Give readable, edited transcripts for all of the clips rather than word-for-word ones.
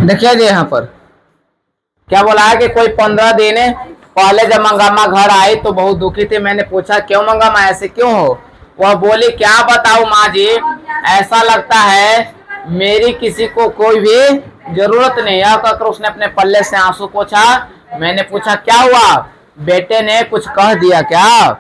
देखिए जी यहाँ पर क्या बोला है कि कोई 15 दिन पहले जब मंगम्मा घर आई तो बहुत दुखी थी। मैंने पूछा क्यों मंगम्मा ऐसे क्यों हो? वह बोली क्या बताऊं माँ जी, ऐसा लगता है मेरी किसी को कोई भी जरूरत नहीं। यह कहकर उसने अपने पल्ले से आंसू पोंछा। मैंने पूछा क्या हुआ, बेटे ने कुछ कह दिया क्या?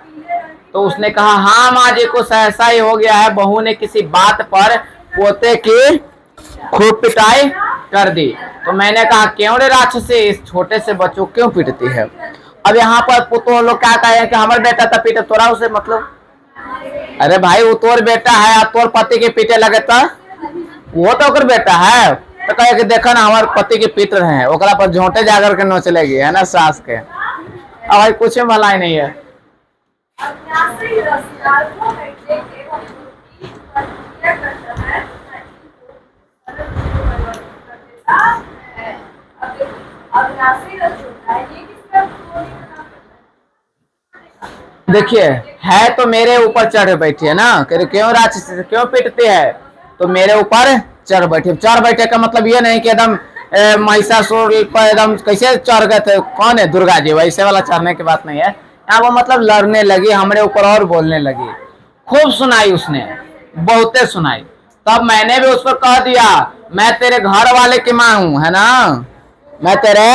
तो उसने कहा हाँ माँ जी, कुछ ऐसा ही हो गया है, बहू ने किसी बात पर पोते की खूब पिटाई कर दी। तो मैंने कहा क्यों रे राक्षसी, इस छोटे से बच्चों क्यों पीटती है? अब यहाँ पर पुतो लोग क्या कहे कि हमारे बेटा था पीटे, तोरा उसे मतलब? अरे भाई वो तोर बेटा है, तोर पति के पीटे लगे तो वो तो ओकर बेटा है। तो कहे कि देखा ना हमारे पति के पीट रहे हैं, ओकरा पर झोंटे जाकर के नोच लेगी, है ना सास के। अब भाई कुछ भलाई नहीं है। देखिए है तो मेरे ऊपर चढ़ बैठी है ना, क्यों राक्षसी क्यों पीटती है? तो मेरे ऊपर चढ़ बैठी। चढ़ बैठे का मतलब ये नहीं कि एकदम महिषासुर पर एकदम कैसे चढ़ गए थे, कौन है दुर्गा जी, वैसे वाला चढ़ने की बात नहीं है। यहाँ वो मतलब लड़ने लगी हमारे ऊपर और बोलने लगी। खूब सुनाई उसने, बहुते सुनाई। तब मैंने भी उस पर कह दिया मैं तेरे घर वाले की माँ हूँ, है ना, मैं तेरे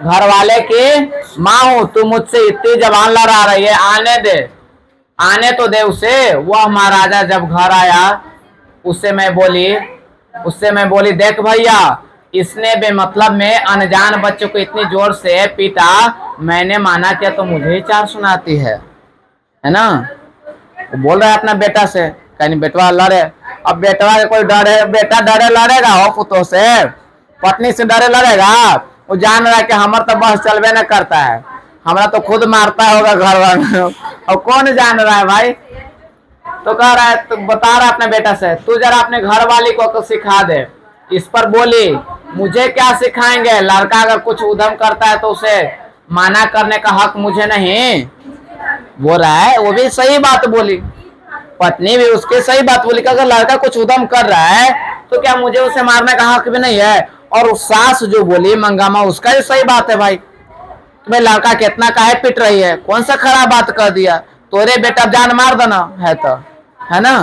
घर वाले की माँ हूँ, तू मुझसे इतनी जबान लड़ा रही है, आने दे, आने तो दे उसे। वह महाराजा जब घर आया उससे मैं बोली देख भैया, इसने बेमतलब में अनजान बच्चों को इतनी जोर से पीटा, मैंने माना क्या तो मुझे ही चार सुनाती है ना। वो बोल रहा है अपना बेटा से, कहीं बेटवा लड़े। अब बेटवा के कोई डरे, बेटा डरे लड़ेगा हो पुतों से, पत्नी से डरे लड़ेगा? वो जान रहा है कि हमारा तो बस चलबे न करता है, हमारा तो खुद मारता होगा घर वाले। और कौन जान रहा है भाई? तो कह रहा है, तो बता रहा है अपने बेटा से, तू जरा अपने घर वाली को सिखा दे। इस पर बोली मुझे क्या सिखाएंगे, लड़का अगर कुछ उधम करता है तो उसे माना करने का हक मुझे नहीं। बोल रहा है, वो भी सही बात बोली, पत्नी भी उसकी सही बात बोली कि अगर लड़का कुछ उधम कर रहा है तो क्या मुझे उसे मारने का हक भी नहीं है? और उस सास जो बोली मंगामा, उसका भी सही बात है भाई, तुम्हें लड़का कितना काहे पिट रही है, कौन सा खराब बात कर दिया? तोरे बेटा जान मार देना है तो, है ना,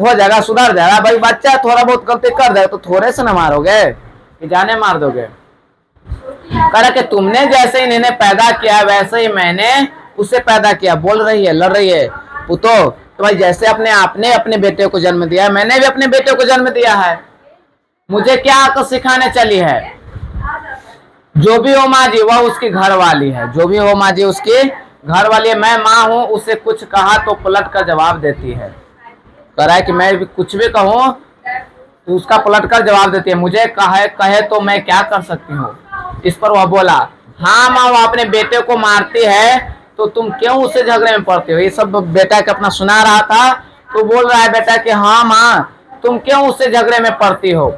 हो जाएगा, सुधर जाएगा। भाई बच्चा थोड़ा बहुत गलती कर दे तो थोड़े से ना मारोगे कि जाने मार दोगे? कह रहा कि तुमने जैसे ही इन्हें पैदा किया वैसे ही मैंने उसे पैदा किया। बोल रही है, लड़ रही है पुतो, तो भाई जैसे आपने अपने बेटे को जन्म दिया है, मैंने भी अपने बेटे को जन्म दिया है, मुझे क्या आकर सिखाने चली है? जो भी हो माँ जी वह उसकी घर वाली है, जो भी हो माँ जी उसकी घर वाली है, मैं माँ हूँ, उससे कुछ कहा तो पलट कर जवाब देती है। कह रहा है कि मैं भी कुछ भी कहूँ तो उसका पलट कर जवाब देती है, मुझे कहे तो मैं क्या कर सकती हूँ? इस पर वह बोला हाँ माँ, वो अपने बेटे को मारती है तो तुम क्यों उससे झगड़े में पड़ते हो? ये सब बेटा के अपना सुना रहा था। तो बोल रहा है बेटा कि हाँ माँ, तुम क्यों उससे झगड़े में पड़ती हो,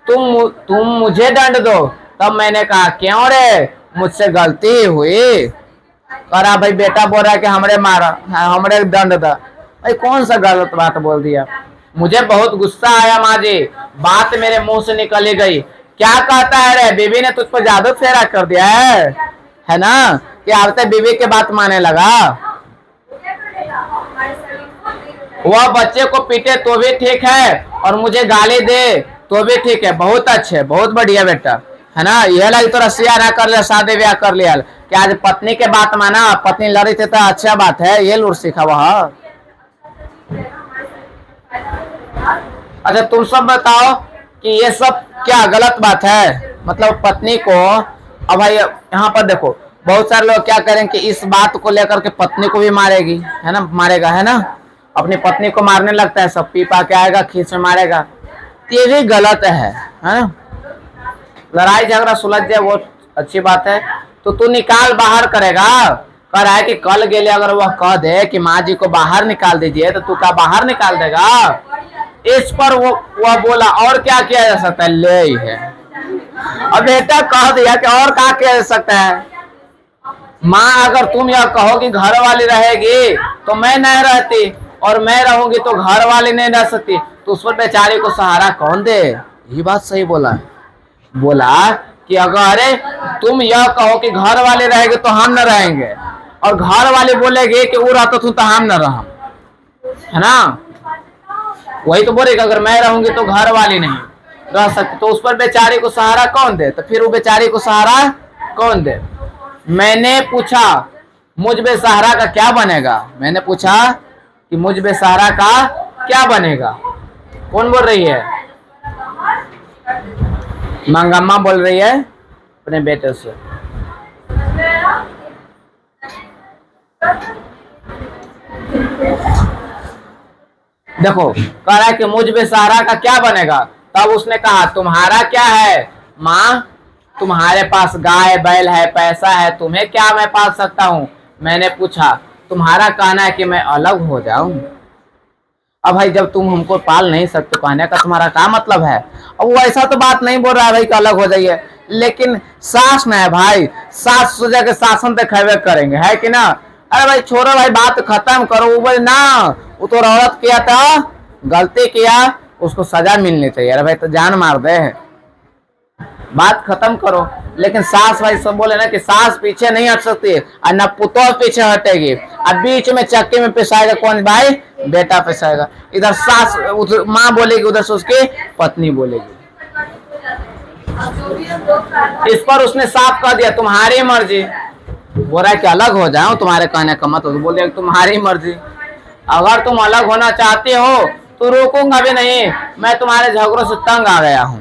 तुम मुझे दंड दो। तब मैंने कहा क्यों रे, मुझसे गलती हुई। करा भाई बेटा बोल रहा है कि हमरे मारा, हमरे दंड दा। भाई कौन सा गलत बात बोल दिया? मुझे बहुत गुस्सा आया माँ जी, बात मेरे मुंह से निकल गई। क्या कहता है रे, बीवी ने तुझ पर जादू फेरा कर दिया है ना, कि आते बीवी के बात माने लगा? वह बच्चे को पीटे तो भी ठीक है और मुझे गाली दे तो भी ठीक है, बहुत अच्छे, बहुत बढ़िया बेटा, है ना। यह लगी तो रसिया ना कर लिया, शादी ब्याह कर लिया कि आज पत्नी के बात माना, पत्नी लड़ी थी तो अच्छा बात है, ये लूट सीखा वह। अच्छा तुम सब बताओ कि ये सब क्या गलत बात है? मतलब पत्नी को, अब भाई यहाँ पर देखो बहुत सारे लोग क्या करें कि इस बात को लेकर के पत्नी को भी मारेगी, है ना, मारेगा, है ना, अपनी पत्नी को मारने लगता है, सब पी पा के आएगा खींच में मारेगा, ये भी गलत है ना। लड़ाई झगड़ा सुलझ जाए वो अच्छी बात है, तो तू निकाल बाहर करेगा? कह रहा है कि कल गेले अगर वह कह दे कि माँ जी को बाहर निकाल दीजिए तो तू क्या बाहर निकाल देगा? इस पर वह बोला और क्या किया जा सकता है, ले ही है। अब बेटा कह दिया कि और क्या किया जा सकता है? माँ अगर तुम यह कहो कि घर वाली रहेगी तो मैं नहीं रहती, और मैं रहूंगी तो घर वाली नहीं रह सकती, तो उस पर बेचारे को सहारा कौन दे? ये बात सही बोला। बोला कि अगर तुम यह कहो कि घर वाले रहेंगे तो हम न रहेंगे, और घर वाले बोलेंगे कि वो रहता तो हम न रह, है ना? वही तो बोलेगा, अगर मैं रहूंगी तो घर वाले नहीं रह सकते, तो उस पर बेचारे को सहारा कौन दे? तो फिर वो बेचारे को सहारा कौन दे? मैंने पूछा मुझ बेसहारा का क्या बनेगा? मैंने पूछा कि मुझ बेसहारा का क्या बनेगा? कौन बोल रही है? मंगम्मा बोल रही है अपने बेटे से। देखो, कह रहा है कि मुझ बेसहारा का क्या बनेगा। तब उसने कहा तुम्हारा क्या है माँ, तुम्हारे पास गाय बैल है, पैसा है, तुम्हें क्या मैं पाल सकता हूँ? मैंने पूछा तुम्हारा कहना है कि मैं अलग हो जाऊं? अब भाई जब तुम हमको पाल नहीं सकते, कहने का तुम्हारा क्या मतलब है? अब वो ऐसा तो बात नहीं बोल रहा है भाई कि अलग हो जाइए, लेकिन सास न है भाई, सास सोचा के शासन दिखावे करेंगे, है कि ना? अरे भाई छोड़ो भाई, बात खत्म करो। वो बोले ना, वो तो औरत किया था, गलती किया, उसको सजा मिलनी चाहिए। अरे भाई तो जान मार दे, बात खत्म करो। लेकिन सास भाई सब बोले ना कि सास पीछे नहीं हट सकती और न पुतौह पीछे हटेगी, अब बीच में चक्के में पिसाएगा कौन भाई? बेटा पिसाएगा। इधर सास माँ बोलेगी, उधर से उसकी पत्नी बोलेगी। इस पर उसने साफ कह दिया तुम्हारी मर्जी। बोल रहा है कि अलग हो जाऊं, तुम्हारे कहने का मतलब। बोल दिया तुम्हारी मर्जी, अगर तुम अलग होना चाहते हो तो रोकूंगा भी नहीं, मैं तुम्हारे झगड़ों से तंग आ गया हूँ।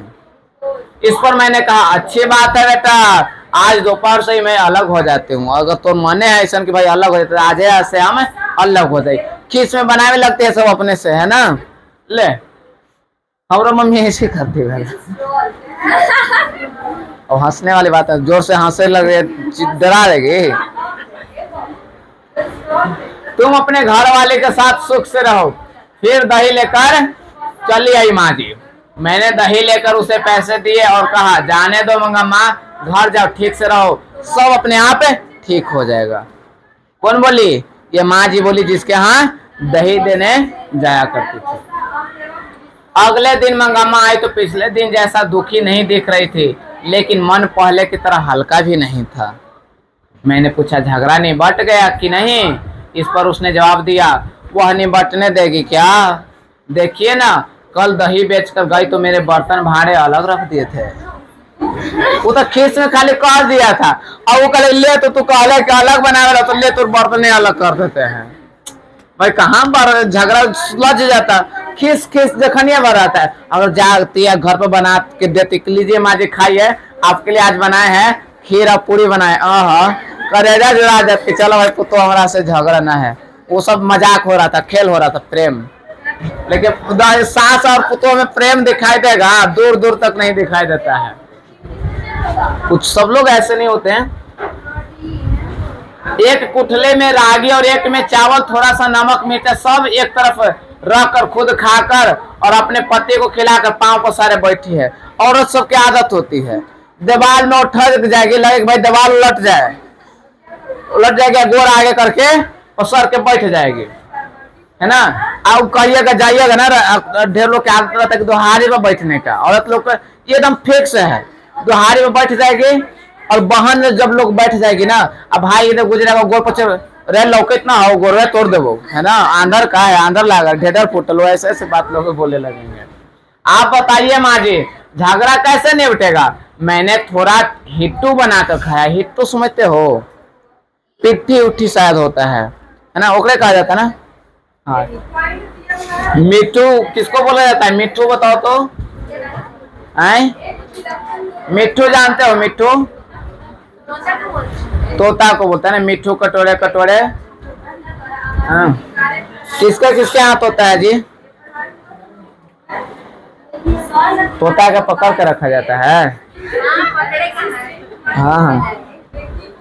इस पर मैंने कहा अच्छी बात है बेटा, आज दोपहर से ही मैं अलग हो जाती हूँ। अगर तो मने है ऐसा कि भाई अलग हो जाते, आज से हम अलग हो जाए। खींच में बनाने लगते हैं सब अपने से, है ना? ले और मम्मी ऐसी करती है। और हंसने वाली बात है, जोर से हंसने लगे डरा देगी। तुम अपने घर वाले के साथ सुख से रहो। फिर दही लेकर चली आई माँ जी। मैंने दही लेकर उसे पैसे दिए और कहा जाने दो मंगम्मा, घर जाओ, ठीक से रहो, सब अपने आप ठीक हो जाएगा। कौन बोली? ये माँ जी बोली, जिसके यहाँ दही देने जाया करती थी। अगले दिन मंगम्मा आई तो पिछले दिन जैसा दुखी नहीं दिख रही थी, लेकिन मन पहले की तरह हल्का भी नहीं था। मैंने पूछा झगड़ा निबट गया कि नहीं? इस पर उसने जवाब दिया वह निबटने देगी क्या? देखिए ना, कल दही बेचकर गई तो मेरे बर्तन भांडे अलग रख दिए थे। वो तो खीस में खाली कह दिया था, और वो कल ले तो तू कहले कि अलग बनावे, तो ले तो बर्तन अलग कर देते हैं। भाई कहाँ पर झगड़ा लज जाता? खीस खीस जखनिया बढ़ाता है। अगर जाती है घर पर बना के देती, लीजिए माँ जी खाइए, आपके लिए आज बनाए हैं खीर और पूरी बनाए, करेजा जुड़ा जाती। चलो भाई पुतो हमारा से झगड़ा ना है। वो सब मजाक हो रहा था, खेल हो रहा था, प्रेम। लेकिन सास और पुतों में प्रेम दिखाई देगा, दूर दूर तक नहीं दिखाई देता है। कुछ सब लोग ऐसे नहीं होते हैं। एक कुठले में रागी और एक में चावल, थोड़ा सा नमक मिर्चा सब एक तरफ रखकर खुद खाकर और अपने पति को खिलाकर पांव पसारे बैठी है। औरत सबकी आदत होती है, दीवार में उठक जाएगी, लगे भाई दीवार उलट जाएगी, गोर आगे करके पसर के बैठ जाएगी, है ना? आप कहिएगा जाइएगा ना, ढेर लोग की आदत रहता है कि दोहारी पर बैठने का। औरत लोग का ये एकदम फिक्स है, दोहारी में बैठ जाएगी। और बहन में जब लोग बैठ जाएगी ना, अब भाई इधर गुजरेगा, गोर पचे रे लौकित ना हो, गोर तोड़ देवो, है ना? आंधर का है, आंधर लागा, ढेडर फुटल, ऐसे ऐसे बात लोग बोले लगेंगे। आप बताइए माँ जी, झगड़ा कैसे निपटेगा? मैंने थोड़ा हिट्टू बनाकर खाया। हिट्टू समझते हो? पिट्ठी उठी शायद होता है ना? ओकरे कहा जाता है ना? हाँ। मिट्टू किसको बोला जाता है? मिट्टू बताओ तो। मिट्टू जानते हो? मिट्टू तोता को बोलता है ना, मिट्टू कटोरे कटोरे। हाँ, किसके किसके हाथ होता है जी? तोता का पकड़ के रखा जाता है। हाँ हाँ,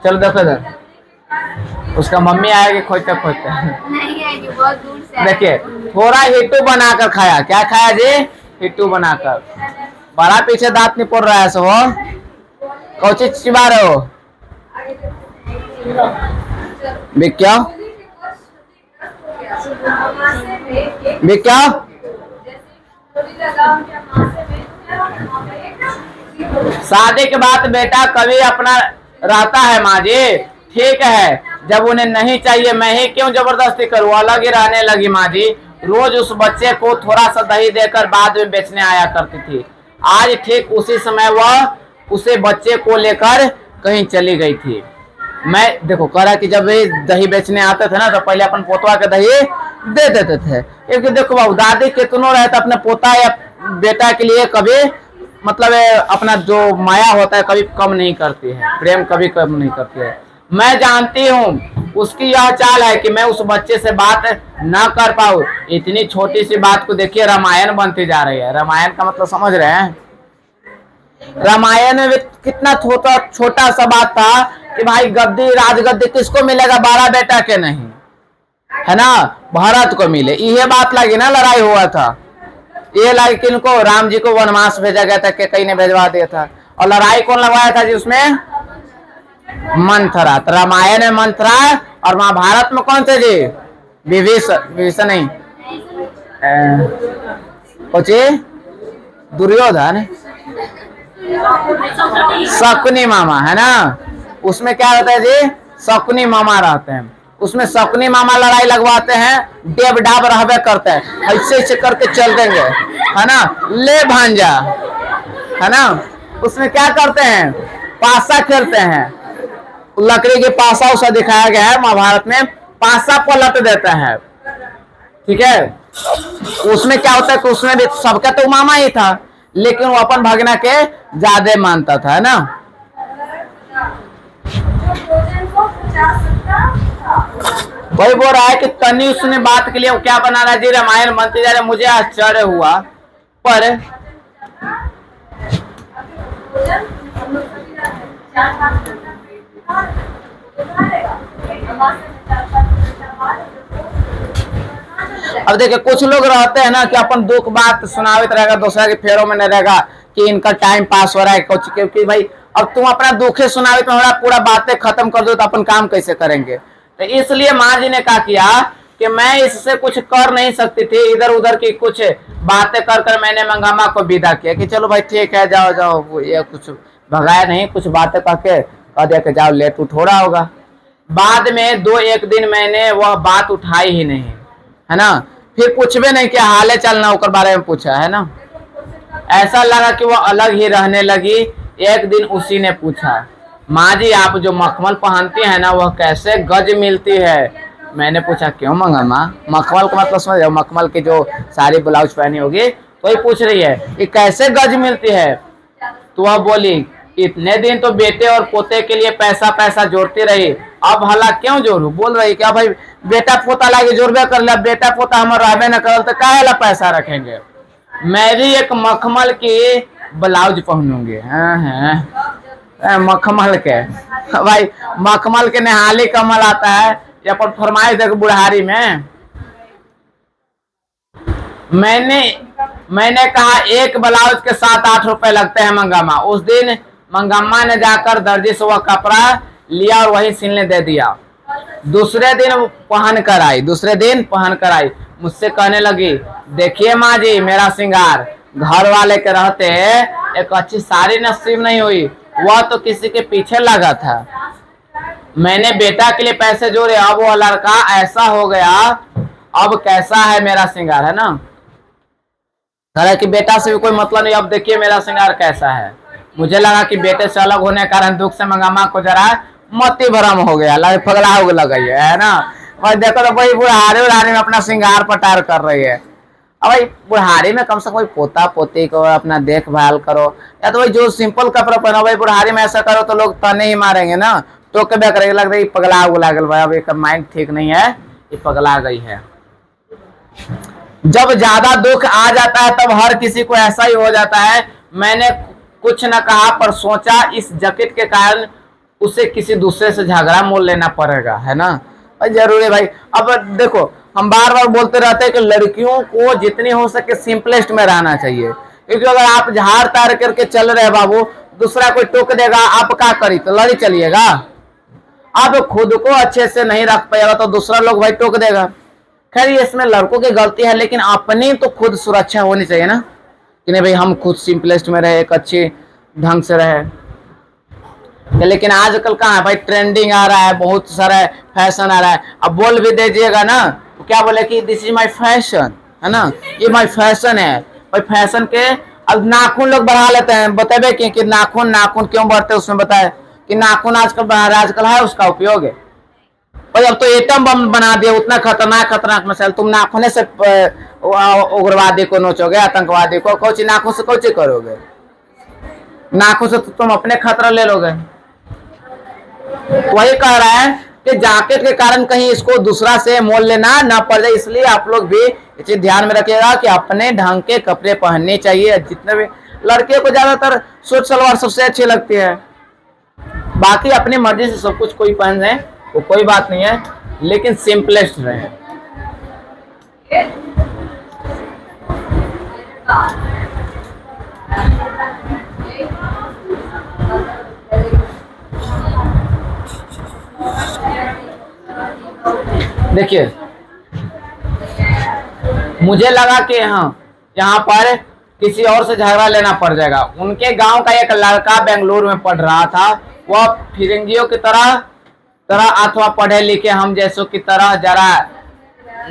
चलो देखो इधर, उसका मम्मी आएगी खोजते खोजते। देखिए थोड़ा हिट्टू बनाकर खाया। क्या खाया जी? हिट्टू बनाकर। बड़ा पीछे दांत नहीं पड़ रहा है सो, कौची चिबा रहे हो? क्या क्या? शादी के बाद बेटा कभी अपना रहता है माँ जी, ठीक है। जब उन्हें नहीं चाहिए मैं ही क्यों जबरदस्ती करूँ, अलग ही रहने लगी माँ जी। रोज उस बच्चे को थोड़ा सा दही देकर बाद में बेचने आया करती थी। आज ठीक उसी समय वह उसे बच्चे को लेकर कहीं चली गई थी। मैं देखो कह रहा कि जब ये दही बेचने आते थे ना तो पहले अपन पोतवा के दही दे देते थे, क्योंकि देखो बाबू दादी कितनों रहता अपने पोता या बेटा के लिए कभी मतलब अपना जो माया होता है कभी कम नहीं करती है, प्रेम कभी कम नहीं करती है। मैं जानती हूँ उसकी यह चाल है कि मैं उस बच्चे से बात ना कर पाऊँ। इतनी छोटी सी बात को देखिए रामायण बनती जा रही है। रामायण का मतलब समझ रहे हैं? रामायण में कितना छोटा छोटा सा बात था कि भाई गद्दी राजगद्दी किसको मिलेगा, 12 बेटा के नहीं, है ना, भरत को मिले। ये बात लगी ना, लड़ाई हुआ था। ये लगी किनको, राम जी को वनवास भेजा गया था, कि कहीं ने भेजवा दिया था। और लड़ाई कौन लगवाया था जी उसमें? मंथरा। तो रामायण में मंथरा और महाभारत में कौन थे जी? विभीषण नहीं, सोचिए, दुर्योधन, शकुनी मामा, है ना। उसमें क्या रहता है जी? शकुनी मामा रहते हैं। उसमें शकुनी मामा लड़ाई लगवाते हैं, डेब डाब रहबे करते हैं, ऐसे ऐसे करके चल देंगे, है ना, ले भांजा, है ना। उसमें क्या करते हैं? पासा खेलते हैं, लकड़ी के पासा उसा दिखाया गया है महाभारत में, पासा पलट देता है, ठीक है। उसमें क्या होता है कि उसमें भी सबका तो मामा ही था, लेकिन वो अपन भगना के ज्यादा मानता था, है ना। वही बोल रहा है कि तनी उसने बात के लिए क्या बना रहा जी, रामायण बनते जा रहे। मुझे आश्चर्य हुआ, पर अब देखिए कुछ लोग रहते हैं ना कि अपन दुख बात सुनावित रहेगा, दूसरा के फेरों में नहीं रहेगा कि इनका टाइम पास हो रहा है कुछ, क्योंकि भाई अब तुम अपना दुखे सुनावित में पूरा बातें खत्म कर दो तो अपन काम कैसे करेंगे। तो इसलिए माँ जी ने कहा किया कि मैं इससे कुछ कर नहीं सकती थी, इधर उधर की कुछ बातें कर कर मैंने मंगामा को विदा किया कि चलो भाई ठीक है, जाओ जाओ। ये कुछ भगाया नहीं, कुछ बातें करके कह दिया कि जाओ, लेट उठ हो रहा होगा। बाद में 2-1 दिन मैंने वह बात उठाई ही नहीं, है ना। फिर पूछबे नहीं कि हाले चलना होकर बारे में पूछा, है ना। ऐसा लगा कि वह अलग ही रहने लगी। एक दिन उसी ने पूछा, माँ जी आप जो मखमल पहनती है ना वह कैसे गज मिलती है? मैंने पूछा क्यों मंगा माँ? मखमल का मतलब समझ, मखमल की जो सारी ब्लाउज पहनी होगी तो ही पूछ रही है कि कैसे गज मिलती है। तो वह बोली, इतने दिन तो बेटे और पोते के लिए पैसा पैसा जोड़ती रही, अब भला क्यों जोड़ू? बोल रही क्या भाई बेटा पोता लागे जोड़बे कर लिया, बेटा पोता हमारे रहबे न करल तो काहे ला पैसा रखेंगे। मैं भी एक मखमल की ब्लाउज पहनूंगी। हाँ मखमल के भाई, मखमल के निहाली कमल आता है, या पर फरमाइश देख बुढ़ारी में। मैंने कहा एक ब्लाउज के 7-8 रुपए लगते हैं मंगामा। उस दिन मंगामा ने जाकर दर्जी से वह कपड़ा लिया और वही सिलने दे दिया। दूसरे दिन पहन कर आई, मुझसे कहने लगी, देखिए माँ जी मेरा श्रृंगार, घर वाले के रहते एक अच्छी साड़ी नसीब नहीं हुई, वह तो किसी के पीछे लगा था। मैंने बेटा के लिए पैसे जोड़े, अब वो लड़का ऐसा हो गया, अब कैसा है मेरा श्रृंगार, है ना। कह कि बेटा से भी कोई मतलब नहीं, अब देखिए मेरा श्रृंगार कैसा है। मुझे लगा कि बेटे से अलग होने के कारण दुख से मंगामा को जरा मति भरम हो गया, पगला हो लगा है ना। भाई देखो तो भाई बुढ़ारी में अपना श्रृंगार पटार कर रही है। अब भाई बुढ़ारी में कम से कम पोता पोती को अपना देखभाल करो, या तो भाई जो सिंपल कपड़ा पहनो। भाई बुढ़ारी में ऐसा करो तो लोग तने ही मारेंगे ना, तो कभी करेंगे, लग रहा है पगला उगला गल भाई, अब एक माइंड ठीक नहीं है, ये पगला गई है। जब ज्यादा दुख आ जाता है तब हर किसी को ऐसा ही हो जाता है। मैंने कुछ न कहा पर सोचा इस जैकेट के कारण उसे किसी दूसरे से झगड़ा मोल लेना पड़ेगा, है ना। जरूरी भाई, अब देखो हम बार बार बोलते रहते हैं कि लड़कियों को जितनी हो सके सिंपलेस्ट में रहना चाहिए, क्योंकि अगर आप झाड़ तार करके चल रहे बाबू, दूसरा कोई टोक देगा, आप क्या करी तो लड़ी चलिएगा। आप खुद को अच्छे से नहीं रख पाएगा तो दूसरा लोग भाई टोक देगा। खैर ये इसमें लड़कों की गलती है, लेकिन अपनी तो खुद सुरक्षा होनी चाहिए ना, कि नहीं भाई हम खुद सिंपलेस्ट में रहे, एक अच्छे ढंग से रहे। लेकिन आजकल कहाँ है भाई, ट्रेंडिंग आ रहा है, बहुत सारा फैशन आ रहा है। अब बोल भी दीजिएगा ना तो क्या बोले कि दिस इज माय फैशन, है ना, ये माय फैशन है भाई। फैशन के अब नाखून लोग बढ़ा लेते हैं, बताबे कि नाखून नाखून क्यों बढ़ते हैं, उसमें बताए कि नाखून आजकल बढ़ा रहा है, आजकल है उसका उपयोग है भाई। अब तो एटम बम बना दिया, उतना खतरनाक खतरनाक मसाइल, तुम नाखूने से उग्रवादी को नोचोगे, आतंकवादी को, कोची नाखून से कोची करोगे, नाखून से तो तुम अपने खतरा ले लोगे। वही कह रहा है कि जैकेट के कारण कहीं इसको दूसरा से मोल लेना ना पड़ जाए, इसलिए आप लोग भी ये चीज ध्यान में रखिएगा कि अपने ढंग के कपड़े पहनने चाहिए। जितने भी लड़के को ज्यादातर सूट सलवार सबसे अच्छी लगती है, बाकी अपनी मर्जी से सब कुछ कोई पहन रहे वो कोई बात नहीं है, लेकिन सिंपलेस्ट रहे। देखिए मुझे लगा कि हाँ यहाँ पर किसी और से झगड़ा लेना पड़ जाएगा। उनके गांव का एक लड़का बेंगलुरु में पढ़ रहा था, वह फिरंगियों की तरह तरह अथवा पढ़े लिखे हम जैसों की तरह जरा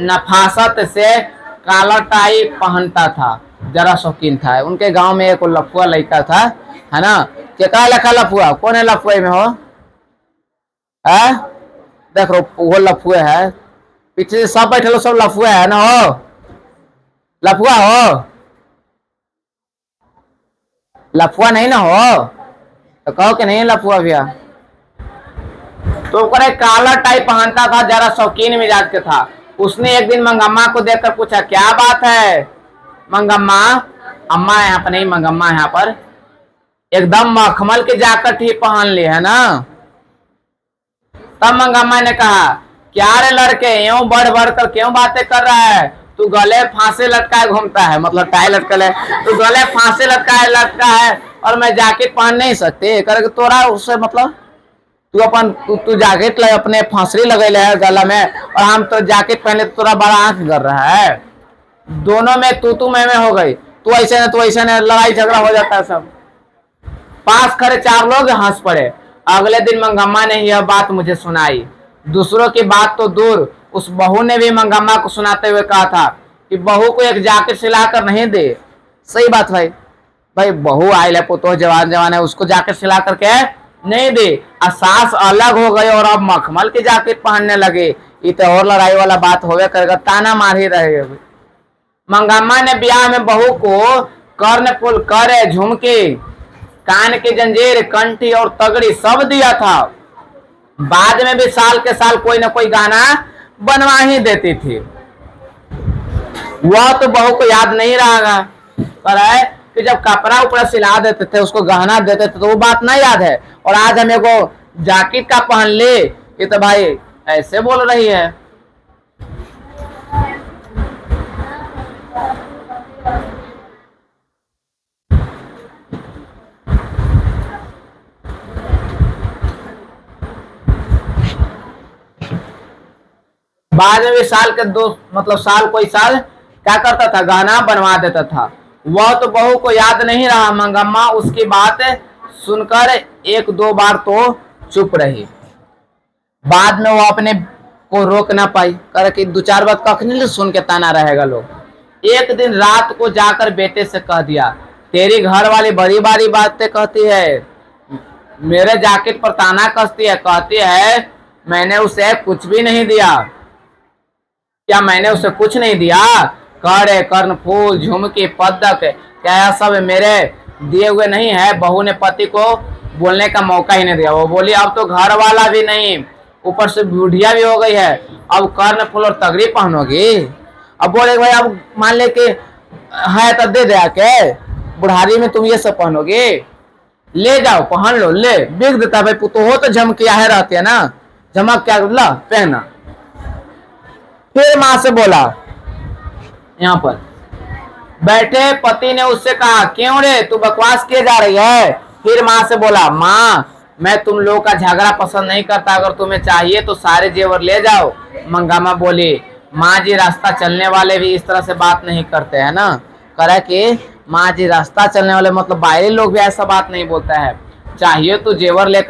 नफासत से काला टाई पहनता था, जरा शौकीन था। उनके गांव में एक लफुआ लड़का था, है ना, क्या लिखा लफुआ, कौन है लफुए में हो, है देख वो लफुए है, पीछे से सब बैठे लो, सब लफुए है ना, हो लफुआ हो, लफुआ नहीं ना हो तो कहो कि नहीं लफुआ भैया। तो काला टाई पहनता था, जरा शौकीन मिजाज के था। उसने एक दिन मंगम्मा को देखकर पूछा क्या बात है मंगम्मा, अम्मा यहाँ पर नहीं, मंगम्मा यहाँ पर, एकदम मखमल की जैकेट ही पहन ली है ना। तब मंगम्मा ने कहा क्या रे लड़के यूं बढ़ बढ़ कर क्यों बातें कर रहा है, तू गले फांसे लटकाए घूमता है, मतलब टाई लटकल है, तू गले फांसे लटका है और मैं जैकेट पहन नहीं सकती, करके तोरा उससे मतलब तू जैकेट अपने फांसरी लगेले है गला में, और हम तो जैकेट पहने तो तोरा बड़ा आंख कर रहा है। दोनों में तू मैं हो गई, तू ऐसे न तू ऐसे न, लड़ाई झगड़ा हो जाता है सब। पास खड़े चार लोग हंस पड़े। अगले दिन मंगम्मा ने यह बात मुझे सुनाई। दूसरों की बात तो दूर, उस बहू ने भी मंगम्मा को सुनाते हुए कहा था कि बहू को एक जैकेट सिलाकर नहीं दे। सही बात भाई, भाई बहू आयल है, पुतो जवान जवान है, उसको जैकेट सिला करके नहीं दे। सास अलग हो गए और अब मखमल की जैकेट पहनने लगे, ये तो और लड़ाई वाला बात होवे करेगा, ताना मार ही रहे। मंगम्मा ने ब्याह में बहू को कर्णफूल, करे, झुमके, कान की जंजीर, कंठी और तगड़ी सब दिया था। बाद में भी साल के साल कोई ना कोई गाना बनवा ही देती थी। वह तो बहू को याद नहीं रहा पर है कि जब कपड़ा उपड़ा सिला देते थे, उसको गहना देते थे, तो वो बात नहीं याद है। और आज हमें को जैकेट का पहन ले, ये तो भाई ऐसे बोल रही है। बाद में भी साल के दो मतलब साल कोई साल क्या करता था, गाना बनवा देता था। वह तो बहू को याद नहीं रहा। मंगम्मा उसकी बात सुनकर एक दो बार तो चुप रही। बाद में वो अपने को रोक ना पाई, कर कि दो चार बात कखनी सुन के ताना रहेगा लोग। एक दिन रात को जाकर बेटे से कह दिया तेरी घर वाली बड़ी बड़ी बातें कहती है, मेरे जैकेट पर ताना कसती है, कहती है मैंने उसे कुछ भी नहीं दिया। क्या मैंने उसे कुछ नहीं दिया? कड़े, कर्णफूल, झुमके, पदक, क्या यह सब मेरे दिए हुए नहीं है? बहू ने पति को बोलने का मौका ही नहीं दिया। वो बोली अब तो घर वाला भी नहीं, ऊपर से बुढ़िया भी हो गई है, अब कर्णफूल और तगड़ी पहनोगी? अब बोले भाई अब मान ले के है तो दे दे के, बुढ़ारी में तुम ये सब पहनोगे, ले जाओ पहन लो, ले बिक देता भाई, तो हो तो झमकिया है रहती है ना, झमक क्या ला पहना। फिर माँ से बोला, यहाँ पर बैठे पति ने उससे कहा क्यों रे तू बकवास किए जा रही है? फिर माँ से बोला माँ मैं तुम लोग का झगड़ा पसंद नहीं करता, अगर तुम्हें चाहिए तो सारे जेवर ले जाओ। मंगम्मा बोली माँ जी रास्ता चलने वाले भी इस तरह से बात नहीं करते हैं ना। कह रहा है कि माँ जी रास्ता चलने वाले मतलब बाहरी लोग भी ऐसा बात नहीं बोलता है। चाहिए तो जेवर लेकर